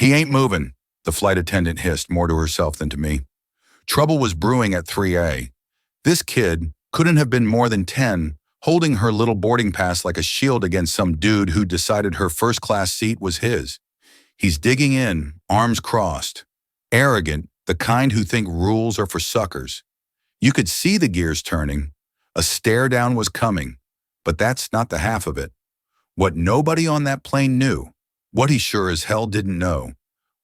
He ain't moving, the flight attendant hissed, more to herself than to me. Trouble was brewing at 3A. This kid couldn't have been more than 10, holding her little boarding pass like a shield against some dude who decided her first-class seat was his. He's digging in, arms crossed. Arrogant, the kind who think rules are for suckers. You could see the gears turning. A stare down was coming, but that's not the half of it. What nobody on that plane knew, what he sure as hell didn't know,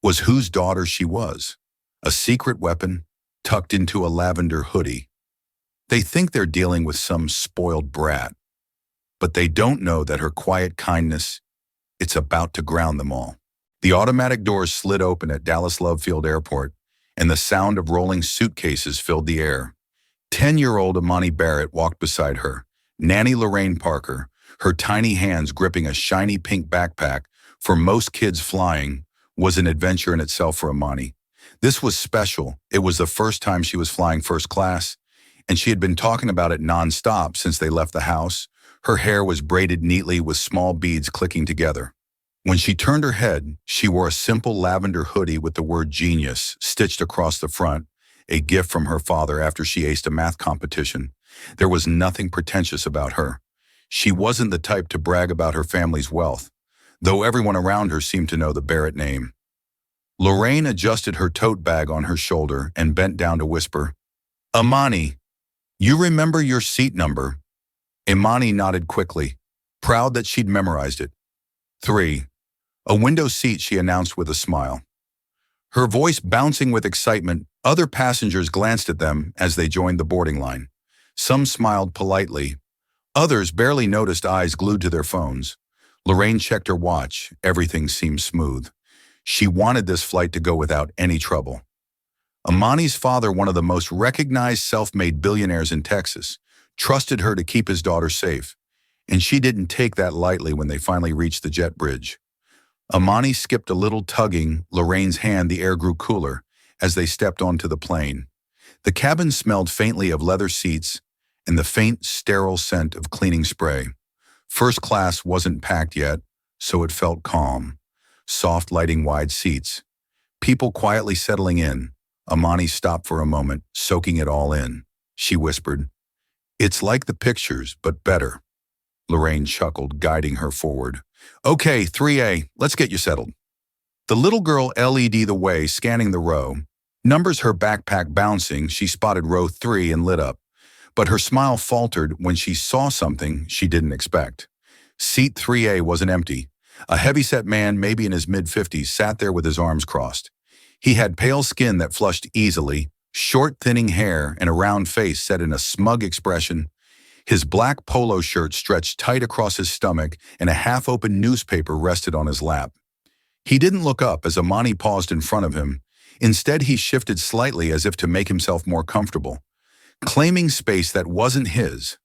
was whose daughter she was. A secret weapon tucked into a lavender hoodie. They think they're dealing with some spoiled brat, but they don't know that her quiet kindness, it's about to ground them all. The automatic doors slid open at Dallas Love Field Airport, and the sound of rolling suitcases filled the air. 10-year-old Imani Barrett walked beside her, Nanny Lorraine Parker, her tiny hands gripping a shiny pink backpack. For most kids, flying was an adventure in itself for Imani. This was special. It was the first time she was flying first class, and she had been talking about it nonstop since they left the house. Her hair was braided neatly with small beads clicking together. When she turned her head, she wore a simple lavender hoodie with the word genius stitched across the front, a gift from her father after she aced a math competition. There was nothing pretentious about her. She wasn't the type to brag about her family's wealth, though everyone around her seemed to know the Barrett name. Lorraine adjusted her tote bag on her shoulder and bent down to whisper, "Imani, you remember your seat number?" Imani nodded quickly, proud that she'd memorized it. 3. A window seat, she announced with a smile. Her voice bouncing with excitement, other passengers glanced at them as they joined the boarding line. Some smiled politely. Others barely noticed, eyes glued to their phones. Lorraine checked her watch. Everything seemed smooth. She wanted this flight to go without any trouble. Imani's father, one of the most recognized self-made billionaires in Texas, trusted her to keep his daughter safe, and she didn't take that lightly when they finally reached the jet bridge. Imani skipped a little, tugging Lorraine's hand. The air grew cooler as they stepped onto the plane. The cabin smelled faintly of leather seats and the faint, sterile scent of cleaning spray. First class wasn't packed yet, so it felt calm. Soft lighting, wide seats. People quietly settling in. Imani stopped for a moment, soaking it all in. She whispered, "It's like the pictures, but better." Lorraine chuckled, guiding her forward. "Okay, 3A, let's get you settled." The little girl LED the way, scanning the row. Numbers, her backpack bouncing, she spotted row 3 and lit up. But her smile faltered when she saw something she didn't expect. Seat 3A wasn't empty. A heavyset man, maybe in his mid-50s, sat there with his arms crossed. He had pale skin that flushed easily, short, thinning hair, and a round face set in a smug expression. His black polo shirt stretched tight across his stomach, and a half-open newspaper rested on his lap. He didn't look up as Imani paused in front of him. Instead, he shifted slightly as if to make himself more comfortable, claiming space that wasn't his.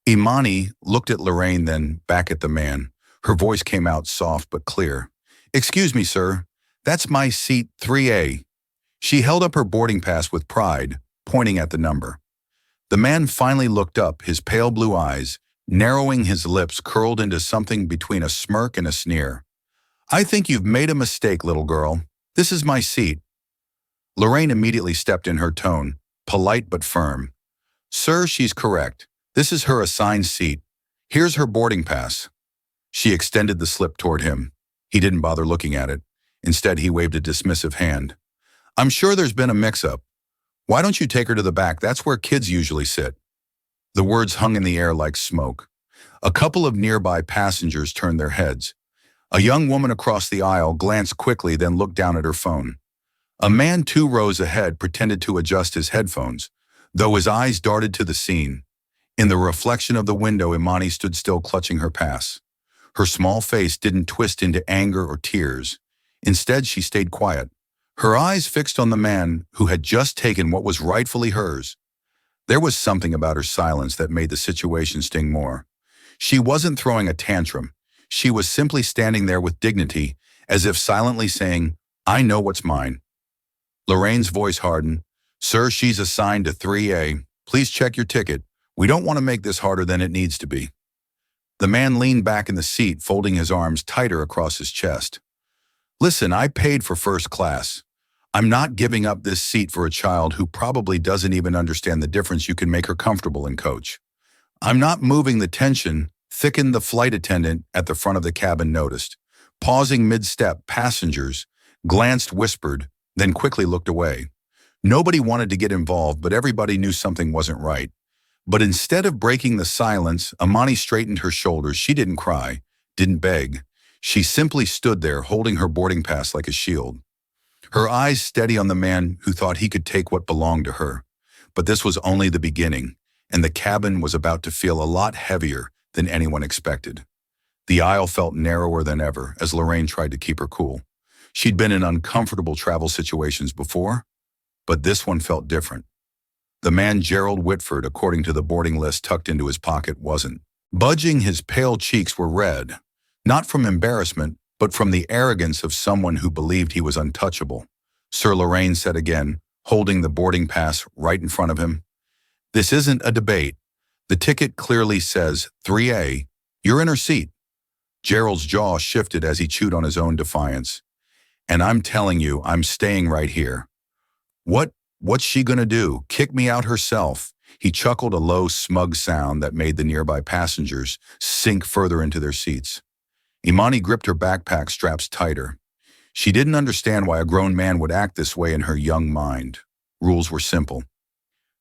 Imani looked at Lorraine, then back at the man. Her voice came out soft but clear. "Excuse me, sir. That's my seat 3A. She held up her boarding pass with pride, pointing at the number. The man finally looked up, his pale blue eyes, narrowing, his lips curled into something between a smirk and a sneer. "I think you've made a mistake, little girl. This is my seat." Lorraine immediately stepped in, her tone polite but firm. "Sir, she's correct. This is her assigned seat. Here's her boarding pass." She extended the slip toward him. He didn't bother looking at it. Instead, he waved a dismissive hand. "I'm sure there's been a mix-up. Why don't you take her to the back? That's where kids usually sit." The words hung in the air like smoke. A couple of nearby passengers turned their heads. A young woman across the aisle glanced quickly, then looked down at her phone. A man 2 rows ahead pretended to adjust his headphones, though his eyes darted to the scene. In the reflection of the window, Imani stood still, clutching her pass. Her small face didn't twist into anger or tears. Instead, she stayed quiet, her eyes fixed on the man who had just taken what was rightfully hers. There was something about her silence that made the situation sting more. She wasn't throwing a tantrum. She was simply standing there with dignity, as if silently saying, "I know what's mine." Lorraine's voice hardened. "Sir, she's assigned to 3A. Please check your ticket. We don't want to make this harder than it needs to be." The man leaned back in the seat, folding his arms tighter across his chest. Listen, I paid for first class. I'm not giving up this seat for a child who probably doesn't even understand the difference you can make her comfortable in, coach. I'm not moving the tension, thickened the flight attendant at the front of the cabin noticed. Pausing mid-step, passengers glanced, whispered, then quickly looked away. Nobody wanted to get involved, but everybody knew something wasn't right. But instead of breaking the silence, Amani straightened her shoulders. She didn't cry, didn't beg. She simply stood there, holding her boarding pass like a shield. Her eyes steady on the man who thought he could take what belonged to her. But this was only the beginning, and the cabin was about to feel a lot heavier than anyone expected. The aisle felt narrower than ever as Lorraine tried to keep her cool. She'd been in uncomfortable travel situations before, but this one felt different. The man Gerald Whitford, according to the boarding list tucked into his pocket, wasn't budging. His pale cheeks were red, not from embarrassment, but from the arrogance of someone who believed he was untouchable. Sir, Lorraine said again, holding the boarding pass right in front of him. This isn't a debate. The ticket clearly says 3A. You're in her seat. Gerald's jaw shifted as he chewed on his own defiance. And I'm telling you, I'm staying right here. What's she gonna do? Kick me out herself? He chuckled, a low, smug sound that made the nearby passengers sink further into their seats. Imani gripped her backpack straps tighter. She didn't understand why a grown man would act this way in her young mind. Rules were simple.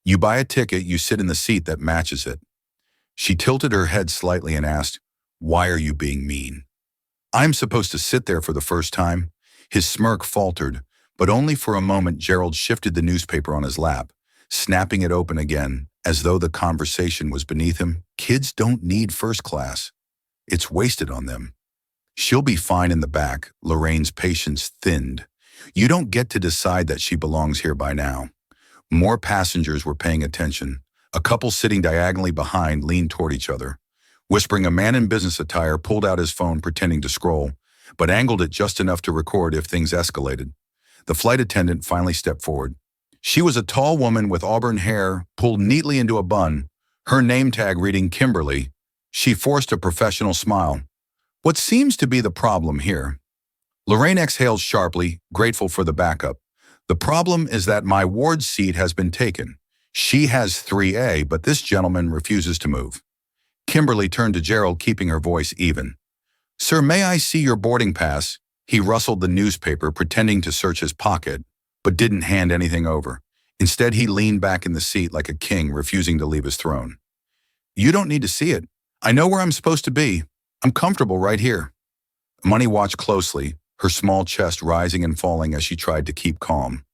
You buy a ticket, you sit in the seat that matches it. She tilted her head slightly and asked, "Why are you being mean?" "I'm supposed to sit there for the first time." His smirk faltered, but only for a moment. Gerald shifted the newspaper on his lap, snapping it open again, as though the conversation was beneath him. Kids don't need first class. It's wasted on them. She'll be fine in the back. Lorraine's patience thinned. You don't get to decide that she belongs here by now. More passengers were paying attention. A couple sitting diagonally behind leaned toward each other. Whispering, a man in business attire pulled out his phone pretending to scroll, but angled it just enough to record if things escalated. The flight attendant finally stepped forward. She was a tall woman with auburn hair pulled neatly into a bun, her name tag reading Kimberly. She forced a professional smile. What seems to be the problem here? Lorraine exhaled sharply, grateful for the backup. The problem is that my ward's seat has been taken. She has 3A, but this gentleman refuses to move. Kimberly turned to Gerald, keeping her voice even. Sir, may I see your boarding pass? He rustled the newspaper, pretending to search his pocket, but didn't hand anything over. Instead, he leaned back in the seat like a king, refusing to leave his throne. You don't need to see it. I know where I'm supposed to be. I'm comfortable right here. Money watched closely, her small chest rising and falling as she tried to keep calm.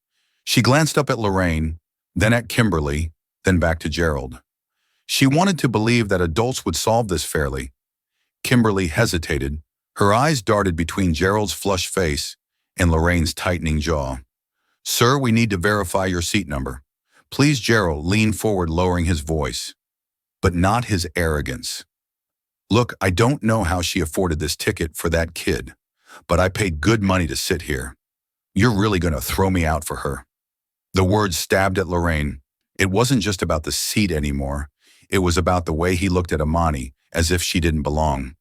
She glanced up at Lorraine, then at Kimberly, then back to Gerald. She wanted to believe that adults would solve this fairly. Kimberly hesitated. Her eyes darted between Gerald's flushed face and Lorraine's tightening jaw. Sir, we need to verify your seat number. Please. Gerald leaned forward, lowering his voice, but not his arrogance. Look, I don't know how she afforded this ticket for that kid, but I paid good money to sit here. You're really going to throw me out for her? The words stabbed at Lorraine. It wasn't just about the seat anymore. It was about the way he looked at Imani, as if she didn't belong.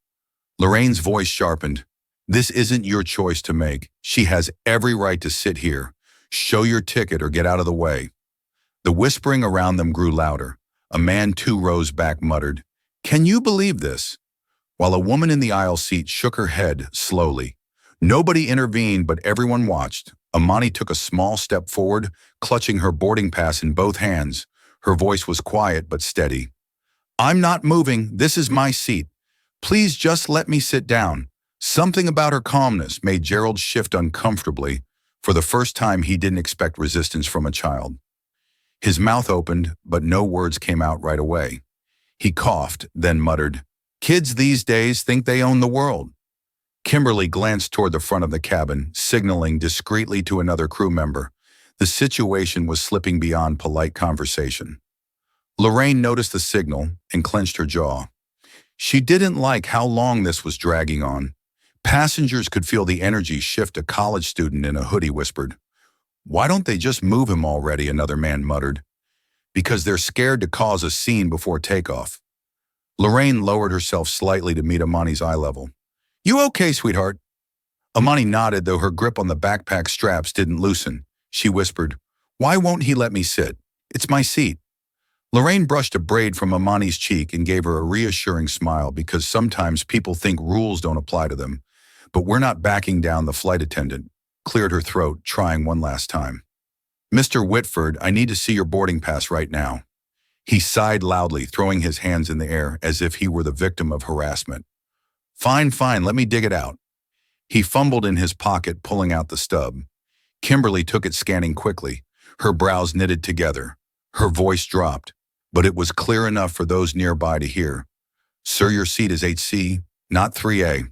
Lorraine's voice sharpened. This isn't your choice to make. She has every right to sit here. Show your ticket or get out of the way. The whispering around them grew louder. A man 2 rows back muttered, "Can you believe this?" While a woman in the aisle seat shook her head slowly. Nobody intervened, but everyone watched. Imani took a small step forward, clutching her boarding pass in both hands. Her voice was quiet but steady. I'm not moving. This is my seat. Please just let me sit down. Something about her calmness made Gerald shift uncomfortably. For the first time, he didn't expect resistance from a child. His mouth opened, but no words came out right away. He coughed, then muttered, "Kids these days think they own the world." Kimberly glanced toward the front of the cabin, signaling discreetly to another crew member. The situation was slipping beyond polite conversation. Lorraine noticed the signal and clenched her jaw. She didn't like how long this was dragging on. Passengers could feel the energy shift. A college student in a hoodie whispered, "Why don't they just move him already?" Another man muttered. "Because they're scared to cause a scene before takeoff." Lorraine lowered herself slightly to meet Imani's eye level. "You okay, sweetheart?" Amani nodded, though her grip on the backpack straps didn't loosen. She whispered, "Why won't he let me sit? It's my seat." Lorraine brushed a braid from Amani's cheek and gave her a reassuring smile, because sometimes people think rules don't apply to them. "But we're not backing down," the flight attendant cleared her throat, trying one last time. "Mr. Whitford, I need to see your boarding pass right now." He sighed loudly, throwing his hands in the air as if he were the victim of harassment. Fine, fine, let me dig it out." He fumbled in his pocket, pulling out the stub. Kimberly took it, scanning quickly, her brows knitted together. Her voice dropped, but it was clear enough for those nearby to hear. "Sir, your seat is 8C, not 3A.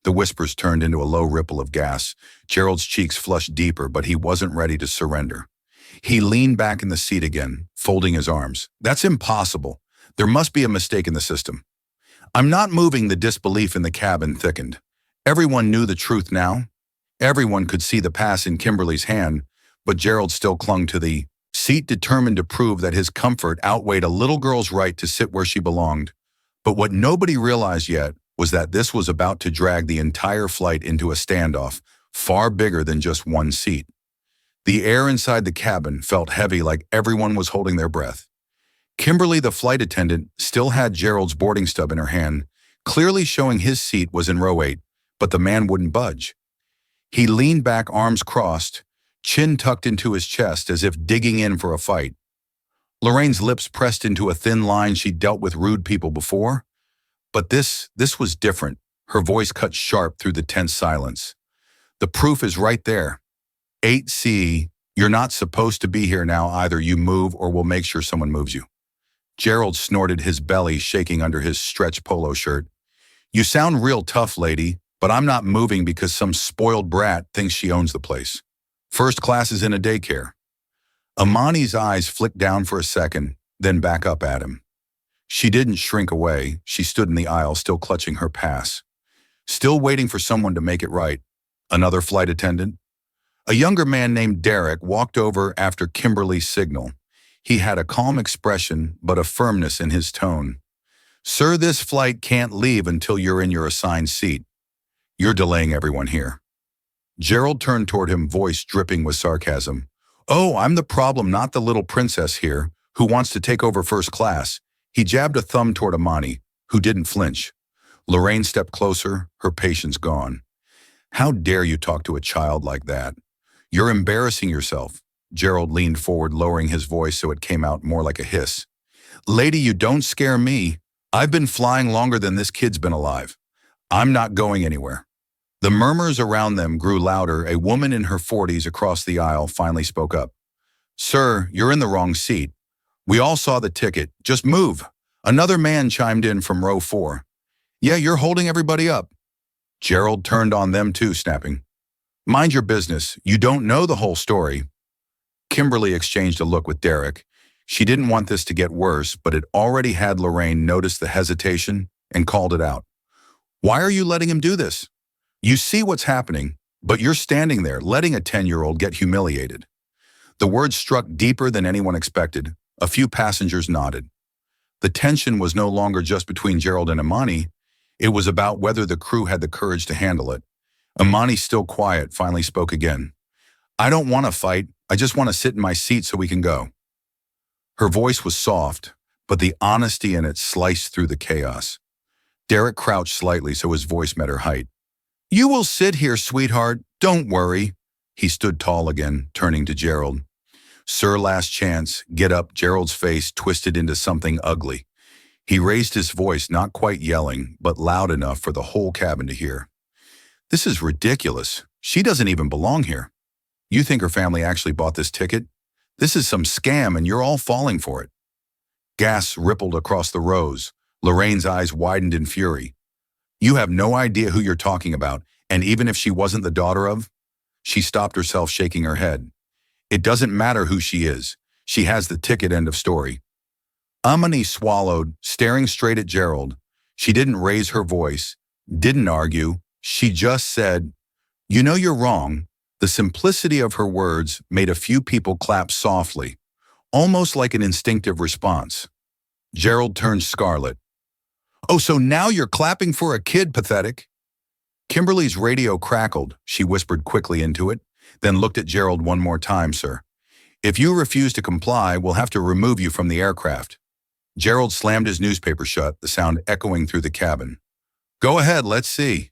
The whispers turned into a low ripple of gas. Gerald's cheeks flushed deeper, but he wasn't ready to surrender. He leaned back in the seat again, folding his arms. "That's impossible. There must be a mistake in the system." "I'm not moving." The disbelief in the cabin thickened. Everyone knew the truth now. Everyone could see the pass in Kimberly's hand, but Gerald still clung to the seat, determined to prove that his comfort outweighed a little girl's right to sit where she belonged. But what nobody realized yet was that this was about to drag the entire flight into a standoff, far bigger than just one seat. The air inside the cabin felt heavy, like everyone was holding their breath. Kimberly, the flight attendant, still had Gerald's boarding stub in her hand, clearly showing his seat was in row 8, but the man wouldn't budge. He leaned back, arms crossed, chin tucked into his chest as if digging in for a fight. Lorraine's lips pressed into a thin line. She'd dealt with rude people before, but this was different. Her voice cut sharp through the tense silence. "The proof is right there. 8C, you're not supposed to be here now. Either you move or we'll make sure someone moves you." Gerald snorted, his belly shaking under his stretch polo shirt. "You sound real tough, lady, but I'm not moving because some spoiled brat thinks she owns the place. First class is in a daycare." Amani's eyes flicked down for a second, then back up at him. She didn't shrink away. She stood in the aisle, still clutching her pass. Still waiting for someone to make it right. Another flight attendant? A younger man named Derek walked over after Kimberly's signal. He had a calm expression, but a firmness in his tone. "Sir, this flight can't leave until you're in your assigned seat. You're delaying everyone here." Gerald turned toward him, voice dripping with sarcasm. "Oh, I'm the problem, not the little princess here, who wants to take over first class." He jabbed a thumb toward Amani, who didn't flinch. Lorraine stepped closer, her patience gone. "How dare you talk to a child like that? You're embarrassing yourself." Gerald leaned forward, lowering his voice so it came out more like a hiss. "Lady, you don't scare me. I've been flying longer than this kid's been alive. I'm not going anywhere." The murmurs around them grew louder. A woman in her 40s across the aisle finally spoke up. "Sir, you're in the wrong seat. We all saw the ticket. Just move." Another man chimed in from row 4. "Yeah, you're holding everybody up." Gerald turned on them too, snapping, "Mind your business. You don't know the whole story." Kimberly exchanged a look with Derek. She didn't want this to get worse, but it already had. Lorraine noticed the hesitation and called it out. "Why are you letting him do this? You see what's happening, but you're standing there letting a 10-year-old get humiliated." The words struck deeper than anyone expected. A few passengers nodded. The tension was no longer just between Gerald and Amani. It was about whether the crew had the courage to handle it. Amani, still quiet, finally spoke again. "I don't want to fight. I just want to sit in my seat so we can go." Her voice was soft, but the honesty in it sliced through the chaos. Derek crouched slightly so his voice met her height. "You will sit here, sweetheart. Don't worry." He stood tall again, turning to Gerald. "Sir, last chance. Get up." Gerald's face twisted into something ugly. He raised his voice, not quite yelling, but loud enough for the whole cabin to hear. "This is ridiculous. She doesn't even belong here. You think her family actually bought this ticket? This is some scam and you're all falling for it." Gasps rippled across the rows. Lorraine's eyes widened in fury. "You have no idea who you're talking about, and even if she wasn't the daughter of..." She stopped herself, shaking her head. "It doesn't matter who she is. She has the ticket, end of story." Amani swallowed, staring straight at Gerald. She didn't raise her voice, didn't argue. She just said, "You know you're wrong." The simplicity of her words made a few people clap softly, almost like an instinctive response. Gerald turned scarlet. "Oh, so now you're clapping for a kid, pathetic." Kimberly's radio crackled. She whispered quickly into it, then looked at Gerald one more time, sir. If you refuse to comply, we'll have to remove you from the aircraft. Gerald slammed his newspaper shut, the sound echoing through the cabin. Go ahead, let's see.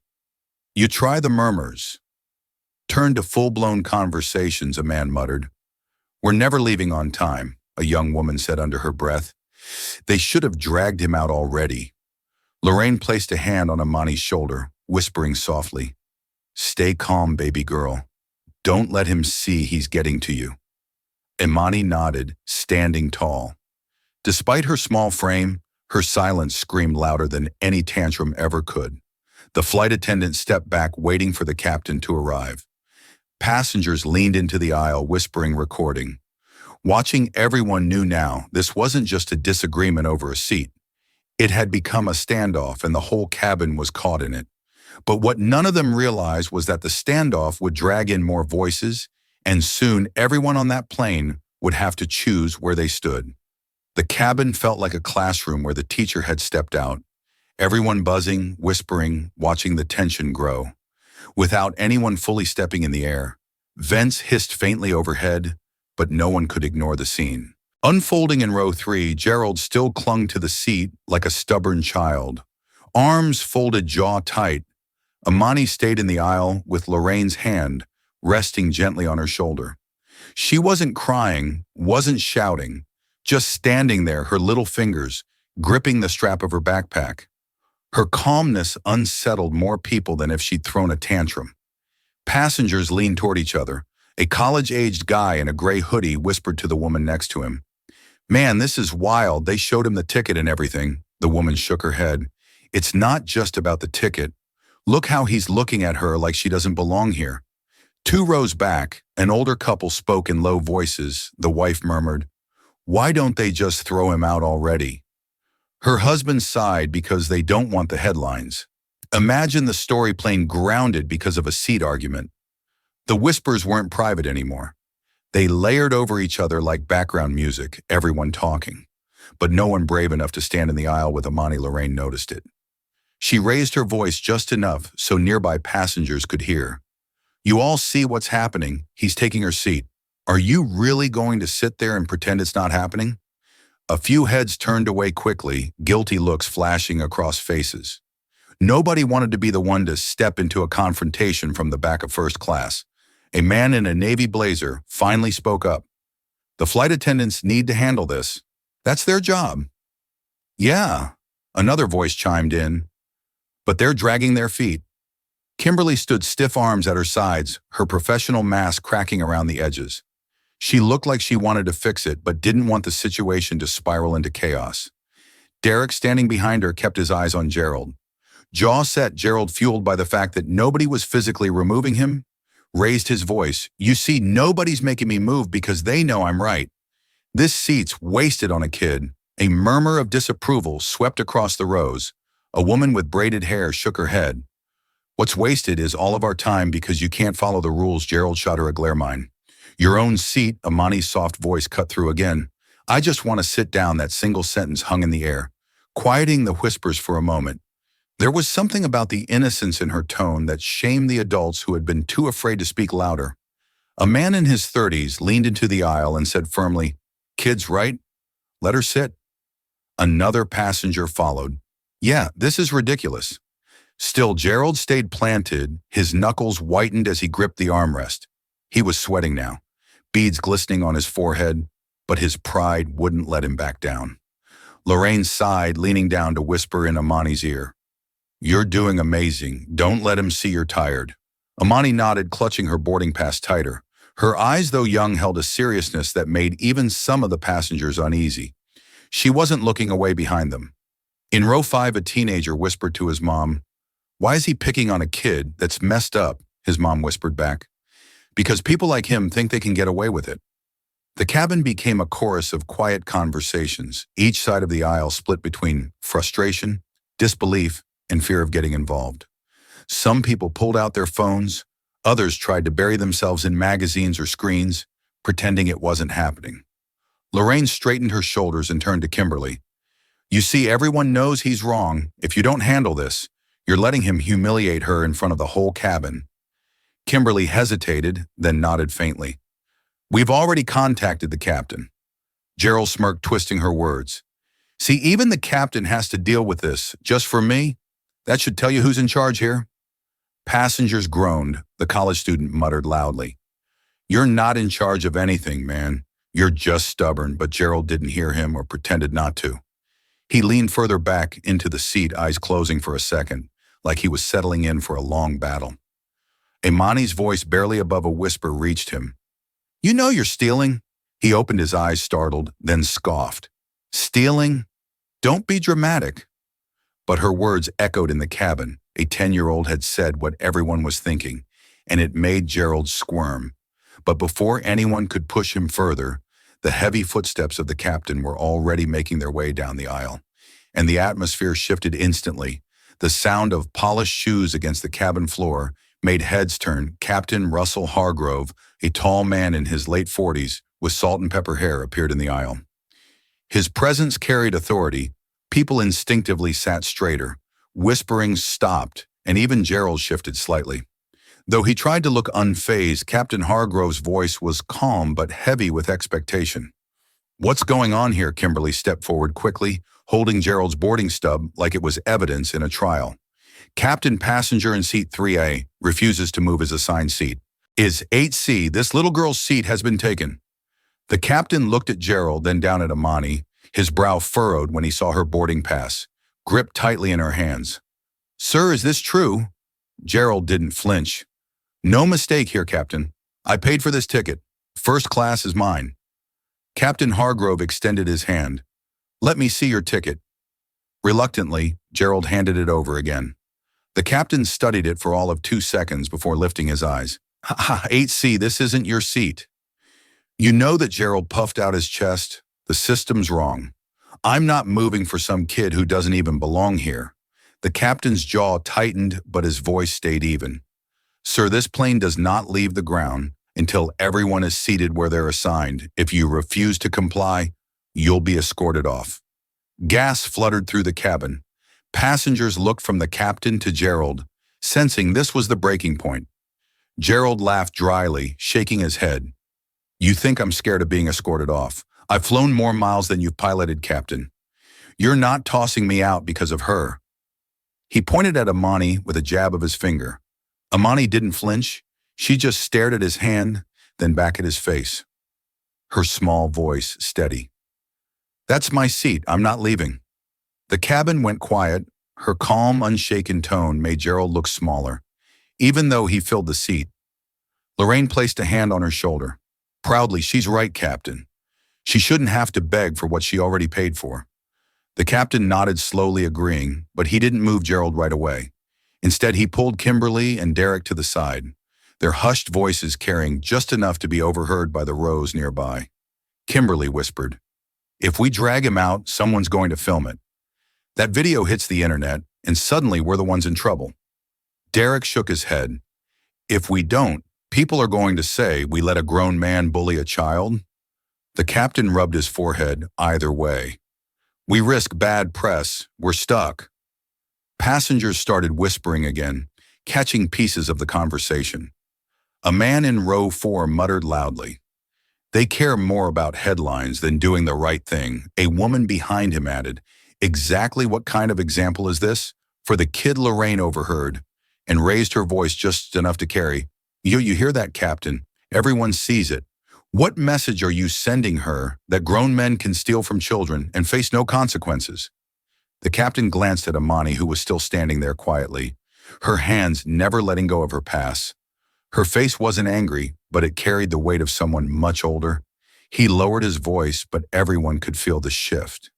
You try the murmurs. Turn to full-blown conversations, a man muttered. We're never leaving on time, a young woman said under her breath. They should have dragged him out already. Lorraine placed a hand on Amani's shoulder, whispering softly, Stay calm, baby girl. Don't let him see he's getting to you. Amani nodded, standing tall. Despite her small frame, her silence screamed louder than any tantrum ever could. The flight attendant stepped back, waiting for the captain to arrive. Passengers leaned into the aisle, whispering, recording. Watching everyone knew now, this wasn't just a disagreement over a seat. It had become a standoff, and the whole cabin was caught in it. But what none of them realized was that the standoff would drag in more voices, and soon everyone on that plane would have to choose where they stood. The cabin felt like a classroom where the teacher had stepped out, everyone buzzing, whispering, watching the tension grow. Without anyone fully stepping in the air, vents hissed faintly overhead, but no one could ignore the scene. Unfolding in row 3, Gerald still clung to the seat like a stubborn child. Arms folded, jaw tight, Amani stayed in the aisle with Lorraine's hand resting gently on her shoulder. She wasn't crying, wasn't shouting, just standing there, her little fingers gripping the strap of her backpack. Her calmness unsettled more people than if she'd thrown a tantrum. Passengers leaned toward each other. A college-aged guy in a gray hoodie whispered to the woman next to him. Man, this is wild. They showed him the ticket and everything. The woman shook her head. It's not just about the ticket. Look how he's looking at her like she doesn't belong here. 2 rows back, an older couple spoke in low voices. The wife murmured, Why don't they just throw him out already? Her husband sighed because they don't want the headlines. Imagine the story playing grounded because of a seat argument. The whispers weren't private anymore. They layered over each other like background music, everyone talking. But no one brave enough to stand in the aisle with Amani Lorraine noticed it. She raised her voice just enough so nearby passengers could hear. You all see what's happening. He's taking her seat. Are you really going to sit there and pretend it's not happening? A few heads turned away quickly, guilty looks flashing across faces. Nobody wanted to be the one to step into a confrontation from the back of first class. A man in a navy blazer finally spoke up. The flight attendants need to handle this. That's their job. Yeah, another voice chimed in. But they're dragging their feet. Kimberly stood stiff arms at her sides, her professional mask cracking around the edges. She looked like she wanted to fix it, but didn't want the situation to spiral into chaos. Derek, standing behind her, kept his eyes on Gerald. Jaw set, Gerald, fueled by the fact that nobody was physically removing him, raised his voice. You see, nobody's making me move because they know I'm right. This seat's wasted on a kid. A murmur of disapproval swept across the rows. A woman with braided hair shook her head. What's wasted is all of our time because you can't follow the rules. Gerald shot her a glare mine. Your own seat, Amani's soft voice cut through again. I just want to sit down. That single sentence hung in the air, quieting the whispers for a moment. There was something about the innocence in her tone that shamed the adults who had been too afraid to speak louder. A man in his 30s leaned into the aisle and said firmly, Kid's right. Let her sit. Another passenger followed. Yeah, this is ridiculous. Still, Gerald stayed planted, his knuckles whitened as he gripped the armrest. He was sweating now, beads glistening on his forehead, but his pride wouldn't let him back down. Lorraine sighed, leaning down to whisper in Amani's ear. You're doing amazing. Don't let him see you're tired. Amani nodded, clutching her boarding pass tighter. Her eyes, though young, held a seriousness that made even some of the passengers uneasy. She wasn't looking away behind them. In row 5, a teenager whispered to his mom, Why is he picking on a kid that's messed up? His mom whispered back. Because people like him think they can get away with it. The cabin became a chorus of quiet conversations, each side of the aisle split between frustration, disbelief, and fear of getting involved. Some people pulled out their phones, others tried to bury themselves in magazines or screens, pretending it wasn't happening. Lorraine straightened her shoulders and turned to Kimberly. You see, everyone knows he's wrong. If you don't handle this, You're letting him humiliate her in front of the whole cabin." Kimberly hesitated, then nodded faintly. "We've already contacted the captain." Gerald smirked, twisting her words. "See, even the captain has to deal with this. Just for me? That should tell you who's in charge here." Passengers groaned. The college student muttered loudly, "You're not in charge of anything, man. You're just stubborn," but Gerald didn't hear him or pretended not to. He leaned further back into the seat, eyes closing for a second, like he was settling in for a long battle. Imani's voice, barely above a whisper, reached him. "You know you're stealing." He opened his eyes, startled, then scoffed. "Stealing? Don't be dramatic." But her words echoed in the cabin. A 10-year-old had said what everyone was thinking, and it made Gerald squirm. But before anyone could push him further, the heavy footsteps of the captain were already making their way down the aisle, and the atmosphere shifted instantly. The sound of polished shoes against the cabin floor made heads turn. Captain Russell Hargrove, a tall man in his late 40s with salt and pepper hair, appeared in the aisle. His presence carried authority. People instinctively sat straighter. Whisperings stopped, and even Gerald shifted slightly. Though he tried to look unfazed, Captain Hargrove's voice was calm but heavy with expectation. "What's going on here?" Kimberly stepped forward quickly, holding Gerald's boarding stub like it was evidence in a trial. "Captain, passenger in seat 3A refuses to move his assigned seat. Is 8C, this little girl's seat has been taken." The captain looked at Gerald, then down at Imani, his brow furrowed when he saw her boarding pass, gripped tightly in her hands. "Sir, is this true?" Gerald didn't flinch. "No mistake here, Captain. I paid for this ticket. First class is mine." Captain Hargrove extended his hand. "Let me see your ticket." Reluctantly, Gerald handed it over again. The captain studied it for all of 2 seconds before lifting his eyes. "Ha, 8C, this isn't your seat." "You know that," Gerald puffed out his chest. "The system's wrong. I'm not moving for some kid who doesn't even belong here." The captain's jaw tightened, but his voice stayed even. "Sir, this plane does not leave the ground until everyone is seated where they're assigned. If you refuse to comply, you'll be escorted off." Gas fluttered through the cabin. Passengers looked from the captain to Gerald, sensing this was the breaking point. Gerald laughed dryly, shaking his head. "You think I'm scared of being escorted off? I've flown more miles than you've piloted, Captain. You're not tossing me out because of her." He pointed at Imani with a jab of his finger. Imani didn't flinch. She just stared at his hand, then back at his face. Her small voice steady. "That's my seat. I'm not leaving." The cabin went quiet. Her calm, unshaken tone made Gerald look smaller, even though he filled the seat. Lorraine placed a hand on her shoulder. Proudly, "She's right, Captain. She shouldn't have to beg for what she already paid for." The captain nodded, slowly agreeing, but he didn't move Gerald right away. Instead, he pulled Kimberly and Derek to the side, their hushed voices carrying just enough to be overheard by the rows nearby. Kimberly whispered, "If we drag him out, someone's going to film it. That video hits the internet, and suddenly we're the ones in trouble." Derek shook his head. "If we don't, people are going to say we let a grown man bully a child." The captain rubbed his forehead. "Either way, we risk bad press. We're stuck." Passengers started whispering again, catching pieces of the conversation. A man in row 4 muttered loudly, "They care more about headlines than doing the right thing." A woman behind him added, "Exactly what kind of example is this?" For the kid, Lorraine overheard and raised her voice just enough to carry, You hear that, Captain? Everyone sees it. What message are you sending her that grown men can steal from children and face no consequences?" The captain glanced at Imani, who was still standing there quietly, her hands never letting go of her pass. Her face wasn't angry, but it carried the weight of someone much older. He lowered his voice, but everyone could feel the shift.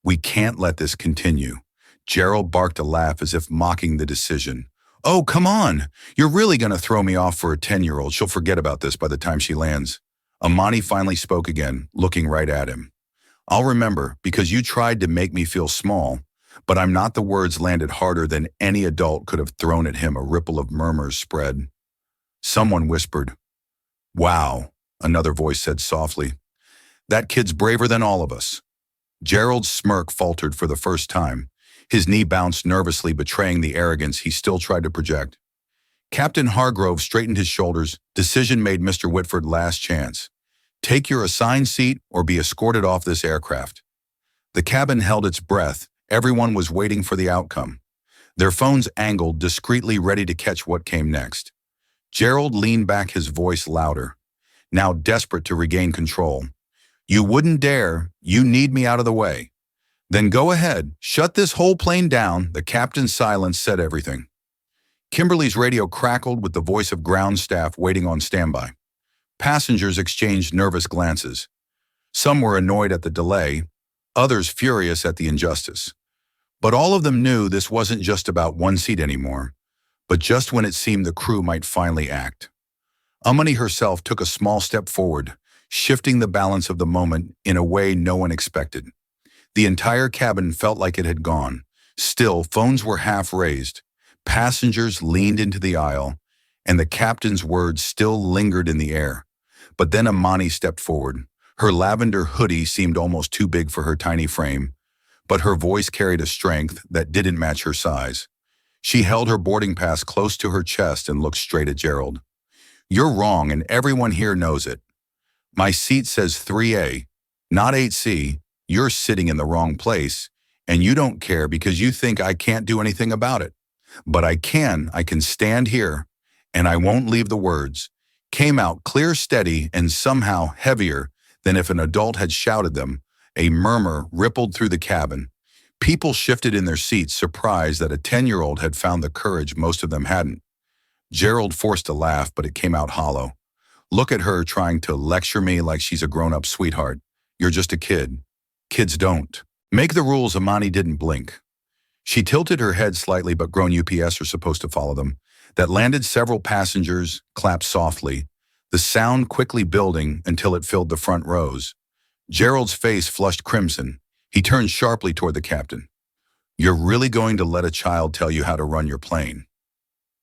"We can't let this continue." Gerald barked a laugh as if mocking the decision. "Oh, come on. You're really going to throw me off for a 10-year-old. She'll forget about this by the time she lands." Imani finally spoke again, looking right at him. "I'll remember, because you tried to make me feel small, but I'm not." The words landed harder than any adult could have thrown at him. A ripple of murmurs spread. Someone whispered, "Wow," another voice said softly. "That kid's braver than all of us." Gerald's smirk faltered for the first time. His knee bounced nervously, betraying the arrogance he still tried to project. Captain Hargrove straightened his shoulders. Decision made, Mr. Whitford. Last chance. Take your assigned seat or be escorted off this aircraft. The cabin held its breath. Everyone was waiting for the outcome. Their phones angled, discreetly ready to catch what came next. Gerald leaned back, his voice louder, now desperate to regain control. You wouldn't dare. You need me out of the way. Then go ahead. Shut this whole plane down. The captain's silence said everything. Kimberly's radio crackled with the voice of ground staff waiting on standby. Passengers exchanged nervous glances. Some were annoyed at the delay, others furious at the injustice. But all of them knew this wasn't just about one seat anymore, but just when it seemed the crew might finally act. Amani herself took a small step forward, shifting the balance of the moment in a way no one expected. The entire cabin felt like it had gone. Still, phones were half raised. Passengers leaned into the aisle, and the captain's words still lingered in the air. But then Amani stepped forward. Her lavender hoodie seemed almost too big for her tiny frame, but her voice carried a strength that didn't match her size. She held her boarding pass close to her chest and looked straight at Gerald. You're wrong, and everyone here knows it. My seat says 3A, not 8C. You're sitting in the wrong place, and you don't care because you think I can't do anything about it. But I can stand here, and I won't leave. The words came out clear, steady, and somehow heavier than if an adult had shouted them. A murmur rippled through the cabin. People shifted in their seats, surprised that a 10-year-old had found the courage most of them hadn't. Gerald forced a laugh, but it came out hollow. Look at her trying to lecture me like she's a grown-up sweetheart. You're just a kid. Kids don't make the rules. Amani didn't blink. She tilted her head slightly, but grown UPS are supposed to follow them. That landed. Several passengers clapped softly, the sound quickly building until it filled the front rows. Gerald's face flushed crimson. He turned sharply toward the captain. You're really going to let a child tell you how to run your plane?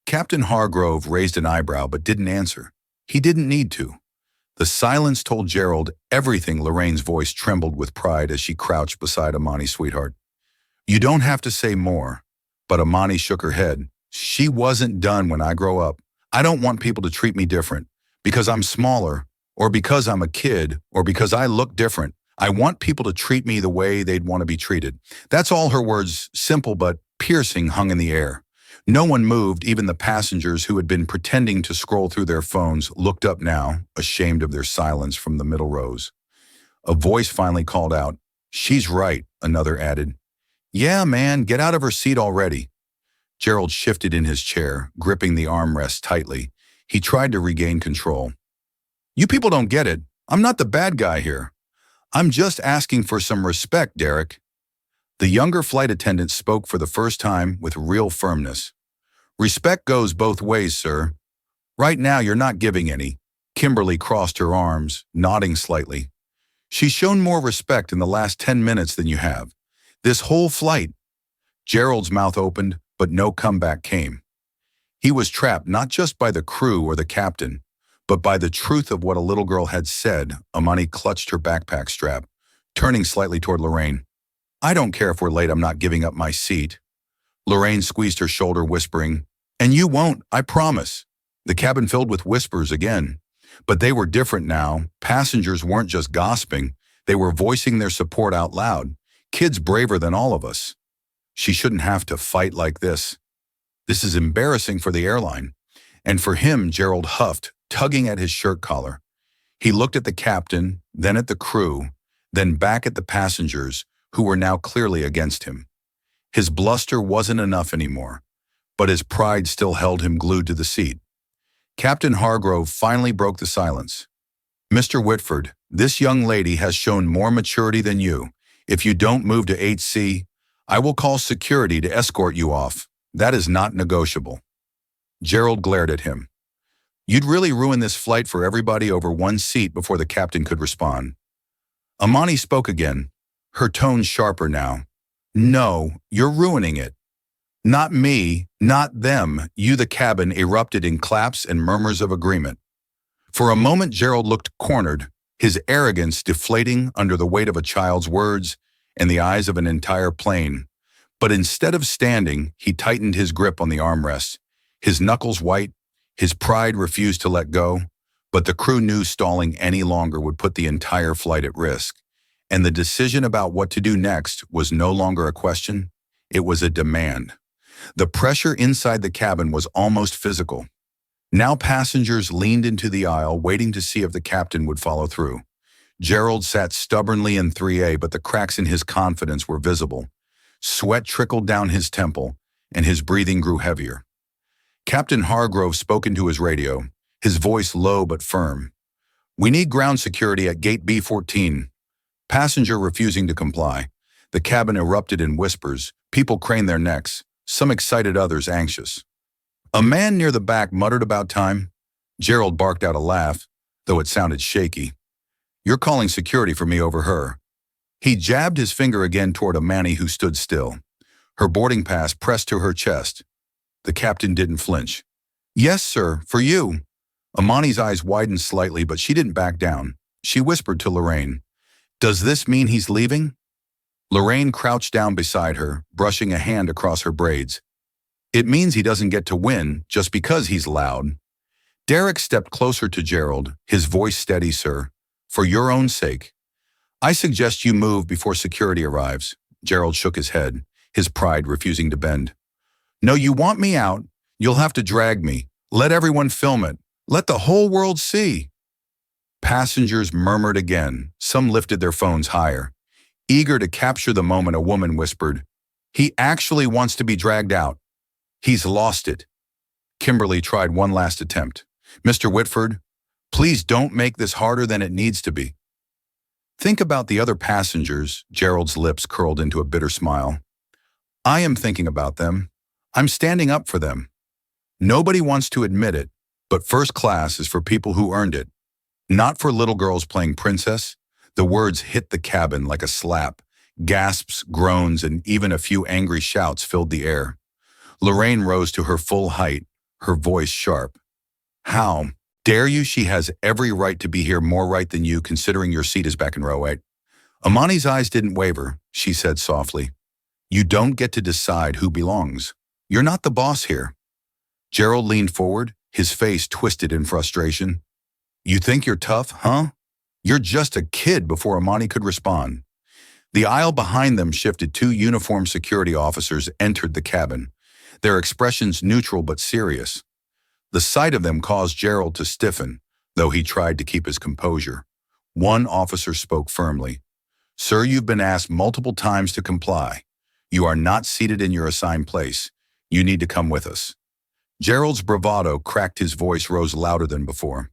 Captain Hargrove raised an eyebrow but didn't answer. He didn't need to. The silence told Gerald everything. Lorraine's voice trembled with pride as she crouched beside Amani's sweetheart. You don't have to say more. But Amani shook her head. She wasn't done. When I grow up, I don't want people to treat me different because I'm smaller, or because I'm a kid, or because I look different. I want people to treat me the way they'd want to be treated. That's all. Her words, simple but piercing, hung in the air. No one moved. Even the passengers who had been pretending to scroll through their phones looked up now, ashamed of their silence from the middle rows. A voice finally called out, She's right, another added. Yeah, man, get out of her seat already. Gerald shifted in his chair, gripping the armrest tightly. He tried to regain control. You people don't get it. I'm not the bad guy here. I'm just asking for some respect, Derek. The younger flight attendant spoke for the first time with real firmness. Respect goes both ways, sir. Right now, you're not giving any. Kimberly crossed her arms, nodding slightly. She's shown more respect in the last 10 minutes than you have. This whole flight. Gerald's mouth opened, but no comeback came. He was trapped not just by the crew or the captain, but by the truth of what a little girl had said. Amani clutched her backpack strap, turning slightly toward Lorraine. I don't care if we're late. I'm not giving up my seat. Lorraine squeezed her shoulder, whispering, And you won't, I promise. The cabin filled with whispers again, but they were different now. Passengers weren't just gossiping. They were voicing their support out loud. Kids braver than all of us. She shouldn't have to fight like this. This is embarrassing for the airline. And for him, Gerald huffed, tugging at his shirt collar. He looked at the captain, then at the crew, then back at the passengers, who were now clearly against him. His bluster wasn't enough anymore, but his pride still held him glued to the seat. Captain Hargrove finally broke the silence. Mr. Whitford, this young lady has shown more maturity than you. If you don't move to 8C, I will call security to escort you off. That is not negotiable. Gerald glared at him. You'd really ruin this flight for everybody over one seat. Before the captain could respond, Amani spoke again, her tone sharper now. No, you're ruining it. Not me, not them. You. The cabin erupted in claps and murmurs of agreement. For a moment, Gerald looked cornered, his arrogance deflating under the weight of a child's words and the eyes of an entire plane. But instead of standing, he tightened his grip on the armrest. His knuckles white, his pride refused to let go, but the crew knew stalling any longer would put the entire flight at risk. And the decision about what to do next was no longer a question, it was a demand. The pressure inside the cabin was almost physical. Now passengers leaned into the aisle, waiting to see if the captain would follow through. Gerald sat stubbornly in 3A, but the cracks in his confidence were visible. Sweat trickled down his temple, and his breathing grew heavier. Captain Hargrove spoke into his radio, his voice low but firm. "We need ground security at gate B14. Passenger refusing to comply. The cabin erupted in whispers. People craned their necks, some excited, others anxious. A man near the back muttered about time. Gerald barked out a laugh, though it sounded shaky. "You're calling security for me over her." He jabbed his finger again toward Amani, who stood still. Her boarding pass pressed to her chest. The captain didn't flinch. "Yes, sir, for you." Amani's eyes widened slightly, but she didn't back down. She whispered to Lorraine, "Does this mean he's leaving?" Lorraine crouched down beside her, brushing a hand across her braids. "It means he doesn't get to win just because he's loud." Derek stepped closer to Gerald, his voice steady. "Sir, for your own sake, I suggest you move before security arrives." Gerald shook his head, his pride refusing to bend. "No, you want me out? You'll have to drag me. Let everyone film it. Let the whole world see." Passengers murmured again. Some lifted their phones higher. Eager to capture the moment, a woman whispered, "He actually wants to be dragged out. He's lost it." Kimberly tried one last attempt. "Mr. Whitford, please don't make this harder than it needs to be." "Think about the other passengers." Gerald's lips curled into a bitter smile. "I am thinking about them. I'm standing up for them. Nobody wants to admit it, but first class is for people who earned it. Not for little girls playing princess." The words hit the cabin like a slap. Gasps, groans, and even a few angry shouts filled the air. Lorraine rose to her full height, her voice sharp. "How dare you? She has every right to be here, more right than you, considering your seat is back in row 8. Amani's eyes didn't waver. She said softly, "You don't get to decide who belongs. You're not the boss here." Gerald leaned forward, his face twisted in frustration. "You think you're tough, huh? You're just a kid." Before Amani could respond, the aisle behind them shifted. 2 uniformed security officers entered the cabin, their expressions neutral but serious. The sight of them caused Gerald to stiffen, though he tried to keep his composure. One officer spoke firmly. "Sir, you've been asked multiple times to comply. You are not seated in your assigned place. You need to come with us." Gerald's bravado cracked, his voice rose louder than before.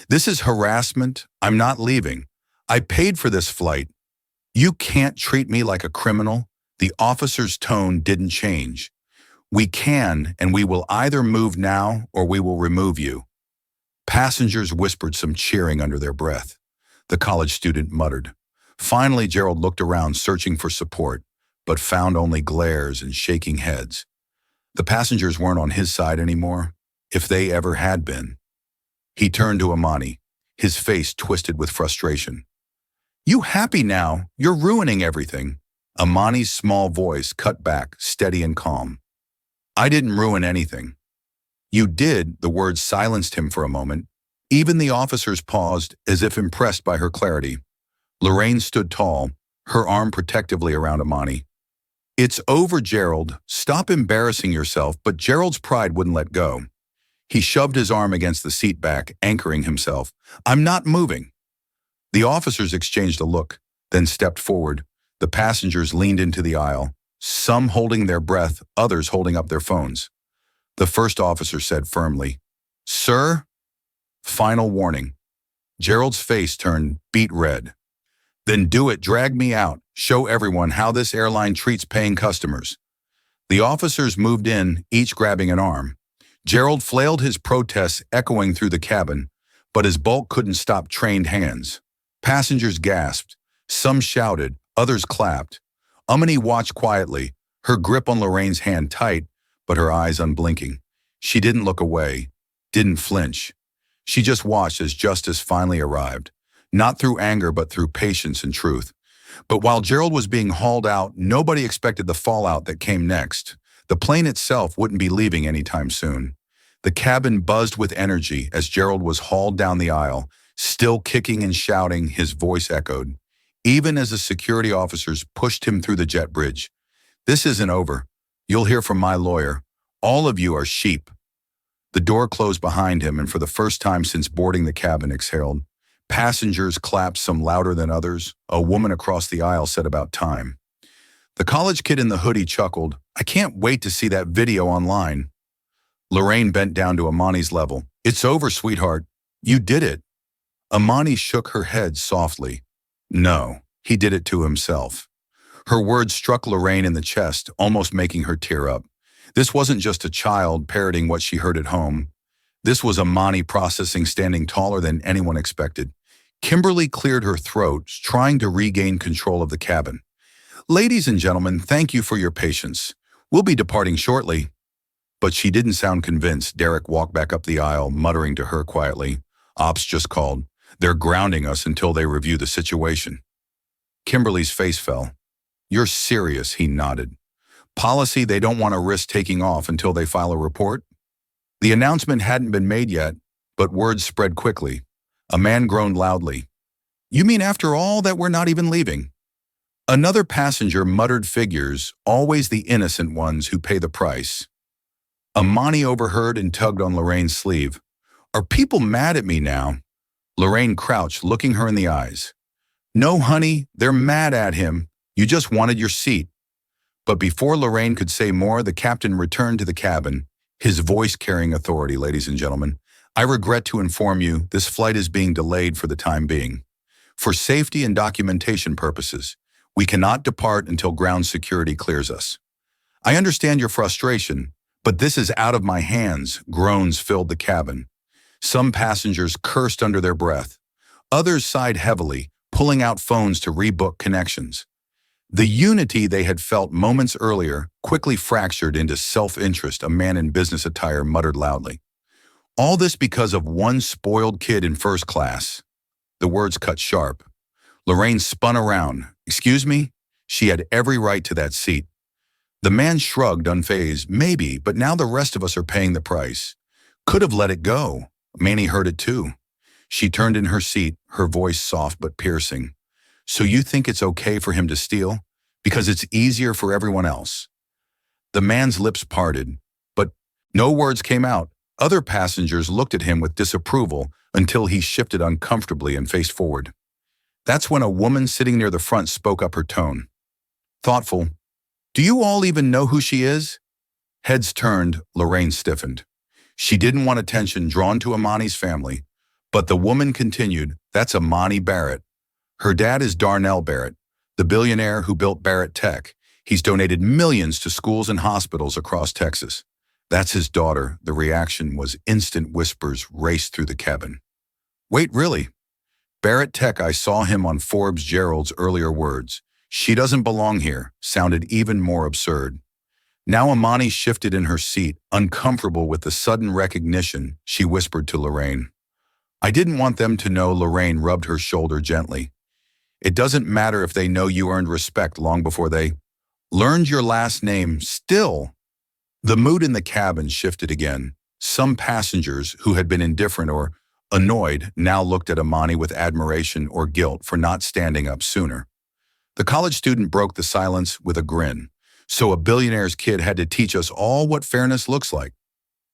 "This is harassment. I'm not leaving. I paid for this flight. You can't treat me like a criminal." The officer's tone didn't change. "We can, and we will either move now or we will remove you." Passengers whispered some cheering under their breath. The college student muttered. Finally, Gerald looked around, searching for support, but found only glares and shaking heads. The passengers weren't on his side anymore, if they ever had been. He turned to Amani, his face twisted with frustration. "You happy now? You're ruining everything." Amani's small voice cut back, steady and calm. "I didn't ruin anything." "You did." The words silenced him for a moment. Even the officers paused, as if impressed by her clarity. Lorraine stood tall, her arm protectively around Amani. "It's over, Gerald. Stop embarrassing yourself." But Gerald's pride wouldn't let go. He shoved his arm against the seat back, anchoring himself. "I'm not moving." The officers exchanged a look, then stepped forward. The passengers leaned into the aisle, some holding their breath, others holding up their phones. The first officer said firmly, "Sir?" Final warning. Gerald's face turned beet red. "Then do it. Drag me out. Show everyone how this airline treats paying customers." The officers moved in, each grabbing an arm. Gerald flailed, his protests echoing through the cabin, but his bulk couldn't stop trained hands. Passengers gasped. Some shouted, others clapped. Amani watched quietly, her grip on Lorraine's hand tight, but her eyes unblinking. She didn't look away, didn't flinch. She just watched as justice finally arrived, not through anger but through patience and truth. But while Gerald was being hauled out, nobody expected the fallout that came next. The plane itself wouldn't be leaving anytime soon. The cabin buzzed with energy as Gerald was hauled down the aisle, still kicking and shouting, his voice echoed, even as the security officers pushed him through the jet bridge. "This isn't over. You'll hear from my lawyer. All of you are sheep." The door closed behind him, and for the first time since boarding the cabin exhaled. Passengers clapped, some louder than others. A woman across the aisle said about time. The college kid in the hoodie chuckled, "I can't wait to see that video online." Lorraine bent down to Amani's level. "It's over, sweetheart. You did it." Amani shook her head softly. "No, he did it to himself." Her words struck Lorraine in the chest, almost making her tear up. This wasn't just a child parroting what she heard at home. This was Amani processing, standing taller than anyone expected. Kimberly cleared her throat, trying to regain control of the cabin. "Ladies and gentlemen, thank you for your patience. We'll be departing shortly." But she didn't sound convinced. Derek walked back up the aisle, muttering to her quietly, "Ops just called. They're grounding us until they review the situation." Kimberly's face fell. "You're serious," he nodded. "Policy, they don't want to risk taking off until they file a report?" The announcement hadn't been made yet, but words spread quickly. A man groaned loudly. "You mean after all that we're not even leaving?" Another passenger muttered, "Figures, always the innocent ones who pay the price." Amani overheard and tugged on Lorraine's sleeve. "Are people mad at me now?" Lorraine crouched, looking her in the eyes. "No, honey, they're mad at him. You just wanted your seat." But before Lorraine could say more, the captain returned to the cabin, his voice carrying authority. "Ladies and gentlemen, I regret to inform you this flight is being delayed for the time being. For safety and documentation purposes, we cannot depart until ground security clears us. I understand your frustration, but this is out of my hands." Groans filled the cabin. Some passengers cursed under their breath. Others sighed heavily, pulling out phones to rebook connections. The unity they had felt moments earlier quickly fractured into self-interest. A man in business attire muttered loudly, "All this because of one spoiled kid in first class." The words cut sharp. Lorraine spun around. "Excuse me?" She had every right to that seat. The man shrugged, unfazed. "Maybe, but now the rest of us are paying the price." "Could have let it go." Manny heard it too. She turned in her seat, her voice soft but piercing. "So you think it's okay for him to steal? Because it's easier for everyone else?" The man's lips parted, but no words came out. Other passengers looked at him with disapproval until he shifted uncomfortably and faced forward. That's when a woman sitting near the front spoke up, her tone thoughtful. "Do you all even know who she is?" Heads turned, Lorraine stiffened. She didn't want attention drawn to Amani's family, but the woman continued, "That's Amani Barrett. Her dad is Darnell Barrett, the billionaire who built Barrett Tech. He's donated millions to schools and hospitals across Texas. That's his daughter." The reaction was instant. Whispers raced through the cabin. "Wait, really? Barrett Tech, I saw him on Forbes." Gerald's earlier words, "She doesn't belong here," sounded even more absurd. Now Amani shifted in her seat, uncomfortable with the sudden recognition. She whispered to Lorraine, "I didn't want them to know." Lorraine rubbed her shoulder gently. "It doesn't matter if they know you earned respect long before they learned your last name. Still." The mood in the cabin shifted again. Some passengers who had been indifferent or annoyed now looked at Amani with admiration or guilt for not standing up sooner. The college student broke the silence with a grin. "So a billionaire's kid had to teach us all what fairness looks like."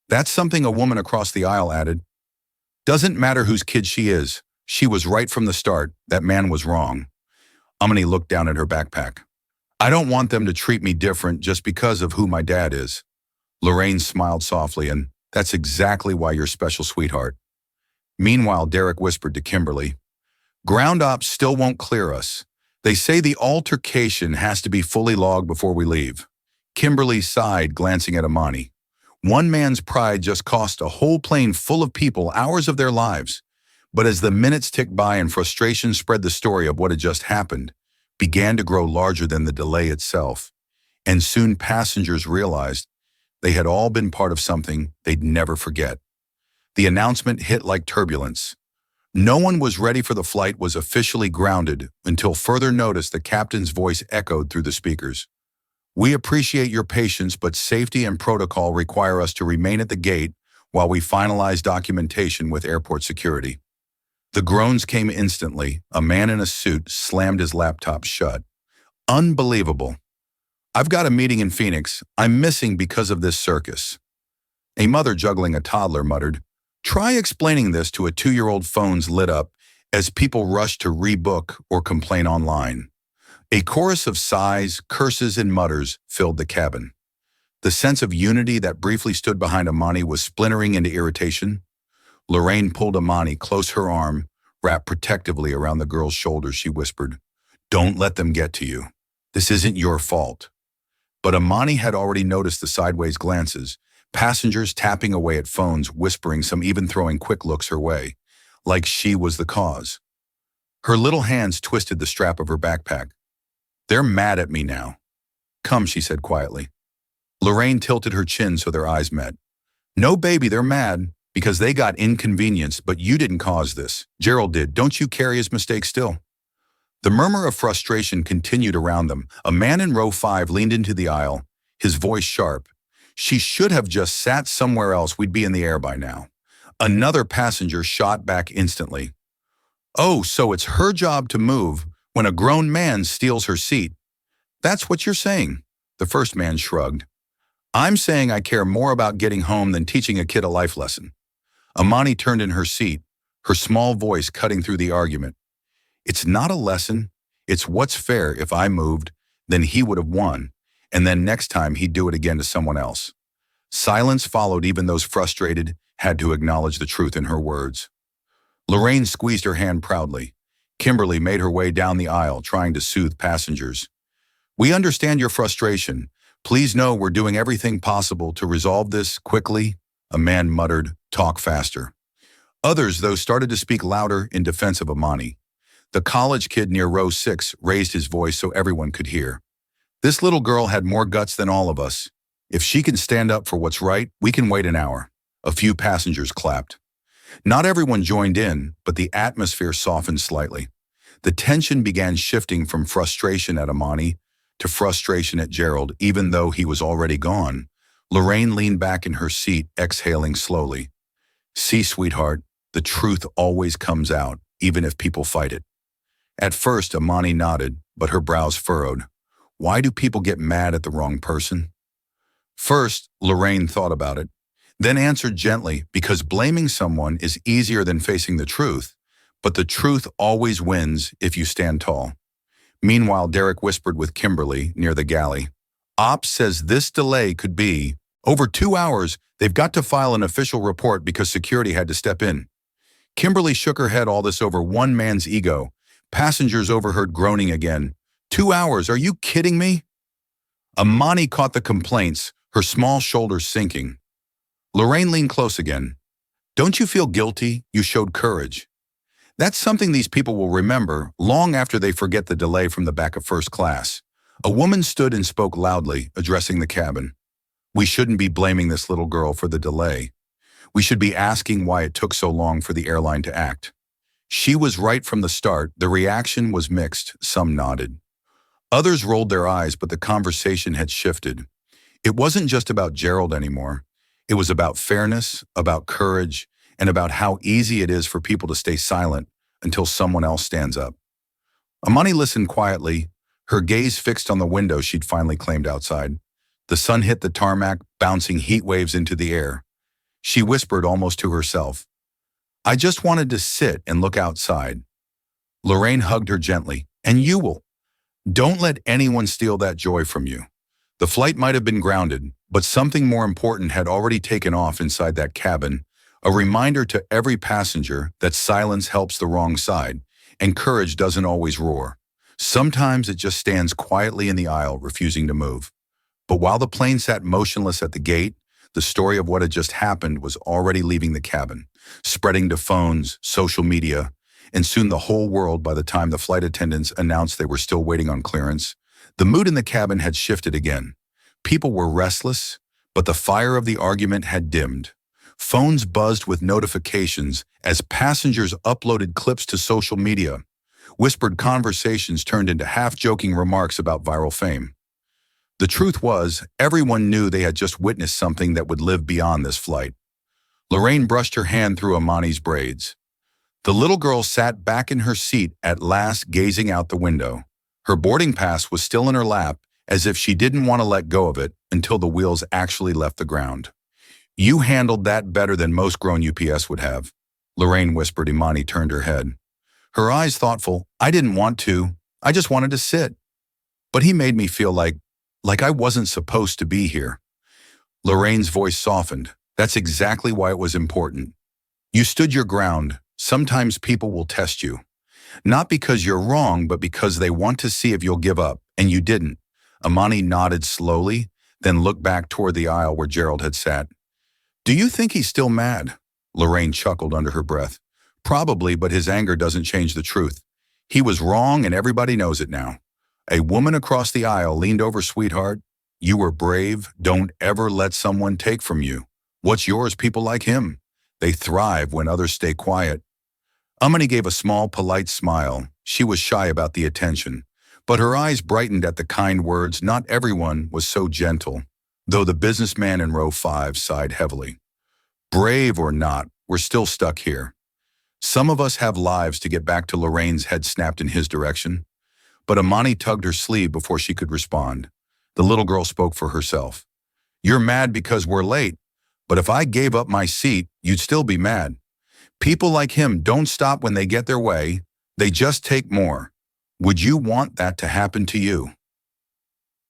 "That's something," a woman across the aisle added. "Doesn't matter whose kid she is. She was right from the start. That man was wrong." Amani looked down at her backpack. "I don't want them to treat me different just because of who my dad is." Lorraine smiled softly, "And that's exactly why you're special, sweetheart." Meanwhile, Derek whispered to Kimberly, "Ground ops still won't clear us. They say the altercation has to be fully logged before we leave." Kimberly sighed, glancing at Amani. One man's pride just cost a whole plane full of people hours of their lives. But as the minutes ticked by and frustration spread, the story of what had just happened began to grow larger than the delay itself. And soon passengers realized they had all been part of something they'd never forget. The announcement hit like turbulence. No one was ready for the flight was officially grounded until further notice the captain's voice echoed through the speakers. We appreciate your patience, but safety and protocol require us to remain at the gate while we finalize documentation with airport security. The groans came instantly. A man in a suit slammed his laptop shut. Unbelievable. I've got a meeting in Phoenix. I'm missing because of this circus. A mother juggling a toddler muttered, "Try explaining this to a 2-year-old." Phones lit up as people rushed to rebook or complain online. A chorus of sighs, curses, and mutters filled the cabin. The sense of unity that briefly stood behind Amani was splintering into irritation. Lorraine pulled Amani close, her arm wrapped protectively around the girl's shoulders. She whispered, "Don't let them get to you. This isn't your fault." But Amani had already noticed the sideways glances, passengers tapping away at phones, whispering, some even throwing quick looks her way, like she was the cause. Her little hands twisted the strap of her backpack. "They're mad at me now." "Come," she said quietly. Lorraine tilted her chin so their eyes met. "No, baby, they're mad because they got inconvenienced, but you didn't cause this. Gerald did. Don't you carry his mistake still?" The murmur of frustration continued around them. A man in row 5 leaned into the aisle, his voice sharp. "She should have just sat somewhere else. We'd be in the air by now." Another passenger shot back instantly. "Oh, so it's her job to move when a grown man steals her seat. That's what you're saying?" The first man shrugged. "I'm saying I care more about getting home than teaching a kid a life lesson." Amani turned in her seat, her small voice cutting through the argument. "It's not a lesson. It's what's fair. If I moved, then he would have won, and then next time he'd do it again to someone else." Silence followed. Even those frustrated had to acknowledge the truth in her words. Lorraine squeezed her hand proudly. Kimberly made her way down the aisle, trying to soothe passengers. "We understand your frustration. Please know we're doing everything possible to resolve this quickly." A man muttered, "Talk faster." Others, though, started to speak louder in defense of Amani. The college kid near row 6 raised his voice so everyone could hear. "This little girl had more guts than all of us. If she can stand up for what's right, we can wait an hour." A few passengers clapped. Not everyone joined in, but the atmosphere softened slightly. The tension began shifting from frustration at Amani to frustration at Gerald, even though he was already gone. Lorraine leaned back in her seat, exhaling slowly. "See, sweetheart, the truth always comes out, even if people fight it." At first, Amani nodded, but her brows furrowed. Why do people get mad at the wrong person? First, Lorraine thought about it, then answered gently, because blaming someone is easier than facing the truth, but the truth always wins if you stand tall. Meanwhile, Derek whispered with Kimberly near the galley. "Ops says this delay could be over 2 hours. They've got to file an official report because security had to step in." Kimberly shook her head, all this over one man's ego. Passengers overheard groaning again. 2 hours, are you kidding me? Amani caught the complaints, her small shoulders sinking. Lorraine leaned close again. "Don't you feel guilty? You showed courage." That's something these people will remember long after they forget the delay from the back of first class. A woman stood and spoke loudly, addressing the cabin. "We shouldn't be blaming this little girl for the delay. We should be asking why it took so long for the airline to act." She was right from the start. The reaction was mixed. Some nodded. Others rolled their eyes, but the conversation had shifted. It wasn't just about Gerald anymore. It was about fairness, about courage, and about how easy it is for people to stay silent until someone else stands up. Amani listened quietly, her gaze fixed on the window she'd finally claimed outside. The sun hit the tarmac, bouncing heat waves into the air. She whispered almost to herself, "I just wanted to sit and look outside." Lorraine hugged her gently. "And you will. Don't let anyone steal that joy from you." The flight might have been grounded, but something more important had already taken off inside that cabin, a reminder to every passenger that silence helps the wrong side, and courage doesn't always roar. Sometimes it just stands quietly in the aisle, refusing to move. But while the plane sat motionless at the gate, the story of what had just happened was already leaving the cabin, spreading to phones, social media, and soon the whole world. By the time the flight attendants announced they were still waiting on clearance, the mood in the cabin had shifted again. People were restless, but the fire of the argument had dimmed. Phones buzzed with notifications as passengers uploaded clips to social media. Whispered conversations turned into half-joking remarks about viral fame. The truth was, everyone knew they had just witnessed something that would live beyond this flight. Lorraine brushed her hand through Amani's braids. The little girl sat back in her seat at last, gazing out the window. Her boarding pass was still in her lap, as if she didn't want to let go of it until the wheels actually left the ground. "You handled that better than most grown UPS would have," Lorraine whispered. Amani turned her head. Her eyes thoughtful. "I didn't want to. I just wanted to sit. But he made me feel like I wasn't supposed to be here." Lorraine's voice softened. "That's exactly why it was important. You stood your ground. Sometimes people will test you. Not because you're wrong, but because they want to see if you'll give up, and you didn't." Amani nodded slowly, then looked back toward the aisle where Gerald had sat. "Do you think he's still mad?" Lorraine chuckled under her breath. "Probably, but his anger doesn't change the truth. He was wrong and everybody knows it now." A woman across the aisle leaned over. "Sweetheart, you were brave. Don't ever let someone take from you. What's yours? People like him. They thrive when others stay quiet." Amani gave a small, polite smile. She was shy about the attention, but her eyes brightened at the kind words. Not everyone was so gentle, though the businessman in row 5 sighed heavily. "Brave or not, we're still stuck here. Some of us have lives to get back to." Lorraine's head snapped in his direction, but Amani tugged her sleeve before she could respond. The little girl spoke for herself. "You're mad because we're late, but if I gave up my seat, you'd still be mad. People like him don't stop when they get their way. They just take more. Would you want that to happen to you?"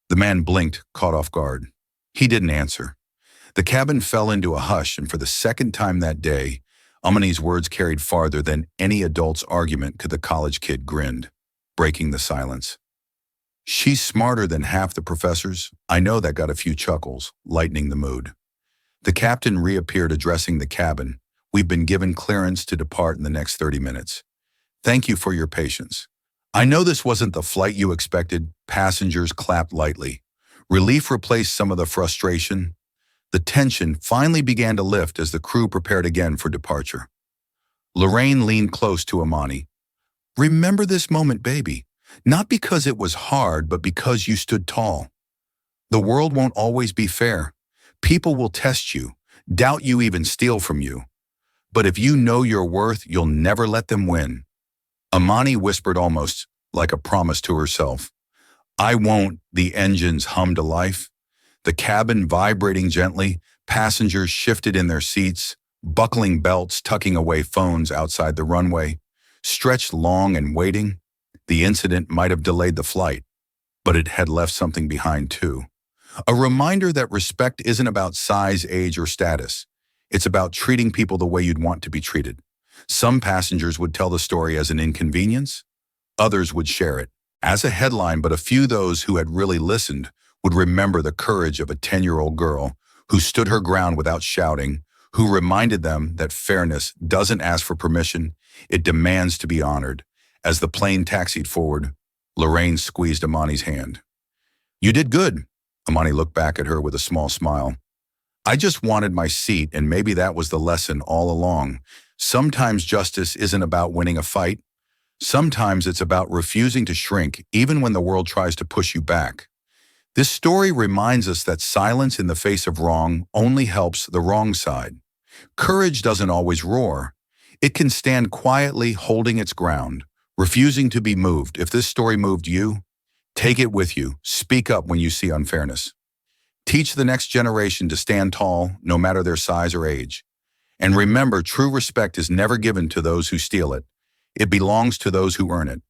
The man blinked, caught off guard. He didn't answer. The cabin fell into a hush, and for the second time that day, Amani's words carried farther than any adult's argument could. The college kid grinned, breaking the silence. "She's smarter than half the professors." "I know." That got a few chuckles, lightening the mood. The captain reappeared, addressing the cabin. "We've been given clearance to depart in the next 30 minutes. Thank you for your patience. I know this wasn't the flight you expected." Passengers clapped lightly. Relief replaced some of the frustration. The tension finally began to lift as the crew prepared again for departure. Lorraine leaned close to Amani. "Remember this moment, baby. Not because it was hard, but because you stood tall. The world won't always be fair. People will test you, doubt you, even steal from you. But if you know your worth, you'll never let them win." Amani whispered, almost like a promise to herself. "I won't." The engines hummed to life, the cabin vibrating gently. Passengers shifted in their seats, buckling belts, tucking away phones outside the runway, stretched long and waiting. The incident might have delayed the flight, but it had left something behind too. A reminder that respect isn't about size, age, or status. It's about treating people the way you'd want to be treated. Some passengers would tell the story as an inconvenience. Others would share it as a headline, but a few, those who had really listened, would remember the courage of a 10-year-old girl who stood her ground without shouting, who reminded them that fairness doesn't ask for permission, it demands to be honored. As the plane taxied forward, Lorraine squeezed Amani's hand. "You did good." Amani looked back at her with a small smile. "I just wanted my seat, and maybe that was the lesson all along. Sometimes justice isn't about winning a fight. Sometimes it's about refusing to shrink, even when the world tries to push you back." This story reminds us that silence in the face of wrong only helps the wrong side. Courage doesn't always roar. It can stand quietly, holding its ground, refusing to be moved. If this story moved you, take it with you. Speak up when you see unfairness. Teach the next generation to stand tall, no matter their size or age. And remember, true respect is never given to those who steal it. It belongs to those who earn it.